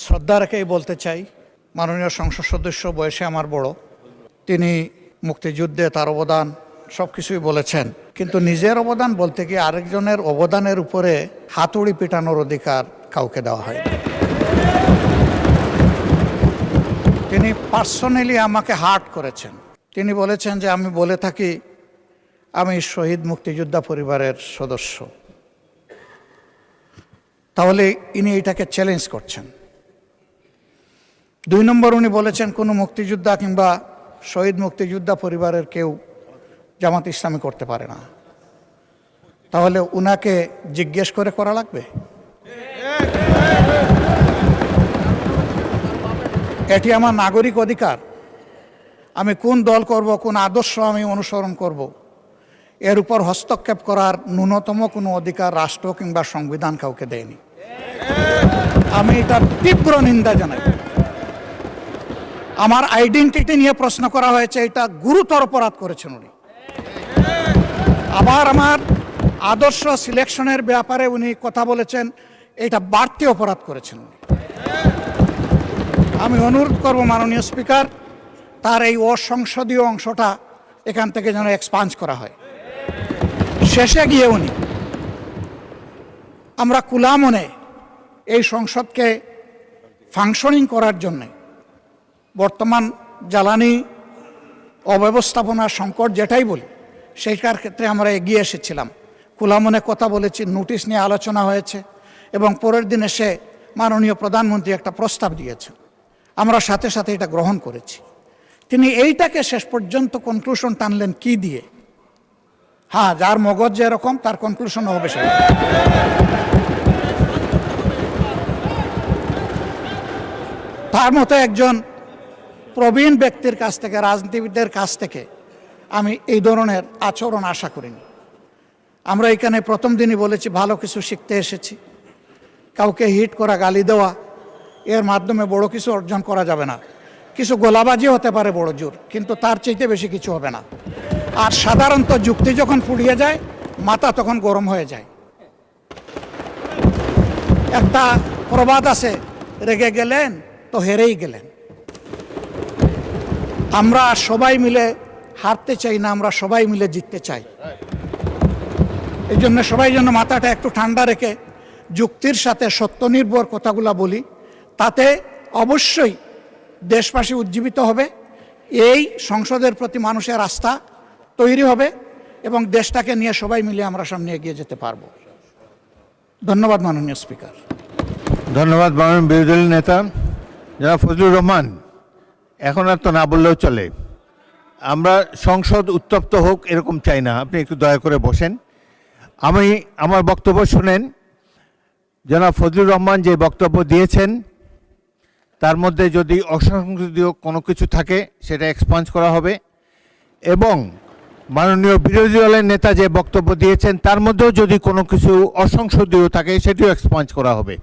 শ্রদ্ধা রেখেই বলতে চাই, মাননীয় সংসদ সদস্য বয়সে আমার বড়, তিনি মুক্তিযুদ্ধে তার অবদান সব কিছুই বলেছেন, কিন্তু নিজের অবদান বলতে গিয়ে আরেকজনের অবদানের উপরে হাতুড়ি পিটানোর অধিকার কাউকে দেওয়া হয়নি। তিনি পার্সোনালি আমাকে হার্ট করেছেন। তিনি বলেছেন যে আমি বলে থাকি আমি শহীদ মুক্তিযোদ্ধা পরিবারের সদস্য, তাহলে ইনি এটাকে চ্যালেঞ্জ করছেন। 2 নম্বর, উনি বলেছেন কোনো মুক্তিযোদ্ধা কিংবা শহীদ মুক্তিযোদ্ধা পরিবারের কেউ জামাত ইসলামী করতে পারে না। তাহলে উনাকে জিজ্ঞেস করে করা লাগবে? এটি আমার নাগরিক অধিকার। আমি কোন দল করব, কোন আদর্শ আমি অনুসরণ করব, এর উপর হস্তক্ষেপ করার ন্যূনতম কোনো অধিকার রাষ্ট্র কিংবা সংবিধান কাউকে দেয়নি। আমি এটার তীব্র নিন্দা জানাই। আমার আইডেন্টিটি নিয়ে প্রশ্ন করা হয়েছে, এটা গুরুতর অপরাধ করেছেন উনি। আবার আমার আদর্শ সিলেকশনের ব্যাপারে উনি কথা বলেছেন, এটা বাড়তি অপরাধ করেছেন উনি। আমি অনুরোধ করব মাননীয় স্পিকার, তার এই অসংসদীয় অংশটা এখান থেকে যেন এক্সপাঞ্জ করা হয়। শেষে গিয়ে উনি আমরা খোলা মনে এই সংসদকে ফাংশনিং করার জন্যে বর্তমান জ্বালানি অব্যবস্থাপনার সংকট যেটাই বলি, সেইটার ক্ষেত্রে আমরা এগিয়ে এসেছিলাম, খোলা মনে কথা বলেছি, নোটিশ নিয়ে আলোচনা হয়েছে এবং পরের দিন এসে মাননীয় প্রধানমন্ত্রী একটা প্রস্তাব দিয়েছেন, আমরা সাথে সাথে এটা গ্রহণ করেছি। তিনি এইটাকে শেষ পর্যন্ত কনক্লুশন টানলেন কি দিয়ে? হ্যাঁ, যার মগজ যেরকম তার কনক্লুশন হবে সেটা। তার মতো একজন প্রবীণ ব্যক্তির কাছ থেকে, রাজনীতিবিদদের কাছ থেকে আমি এই ধরনের আচরণ আশা করিনি। আমরা এখানে প্রথম দিনই বলেছি ভালো কিছু শিখতে এসেছি। কাউকে হিট করা, গালি দেওয়া, এর মাধ্যমে বড় কিছু অর্জন করা যাবে না। কিছু গোলাবাজি হতে পারে বড় জোর, কিন্তু তার চাইতে বেশি কিছু হবে না। আর সাধারণত যুক্তি যখন ফুরিয়ে যায়, মাথা তখন গরম হয়ে যায়। একটা প্রবাদ আছে, রেগে গেলেন তো হেরেই গেলেন। আমরা সবাই মিলে হারতে চাই না, আমরা সবাই মিলে জিততে চাই। এই জন্য সবাই যেন মাথাটা একটু ঠান্ডা রেখে যুক্তির সাথে সত্যনির্ভর কথাগুলো বলি, তাতে অবশ্যই দেশবাসী উজ্জীবিত হবে, এই সংসদের প্রতি মানুষের আস্থা তৈরি হবে এবং দেশটাকে নিয়ে সবাই মিলে আমরা সামনে এগিয়ে যেতে পারব। ধন্যবাদ মাননীয় স্পিকার। ধন্যবাদ মাননীয় বিরোধী দলের নেতা জনাব ফজলুর রহমান। এখন আর তো না বললেও চলে। আমরা সংসদ উত্তপ্ত হোক এরকম চাই না, আপনি একটু দয়া করে বসেন। আমি আমার বক্তব্য শুনেন। জনাব ফজলুর রহমান যে বক্তব্য দিয়েছেন তার মধ্যে যদি অসংসদীয় কোনো কিছু থাকে সেটা এক্সপাঞ্জ করা হবে, এবং মাননীয় বিরোধী দলের নেতা যে বক্তব্য দিয়েছেন তার মধ্যেও যদি কোনো কিছু অসংসদীয় থাকে সেটিও এক্সপাঞ্জ করা হবে।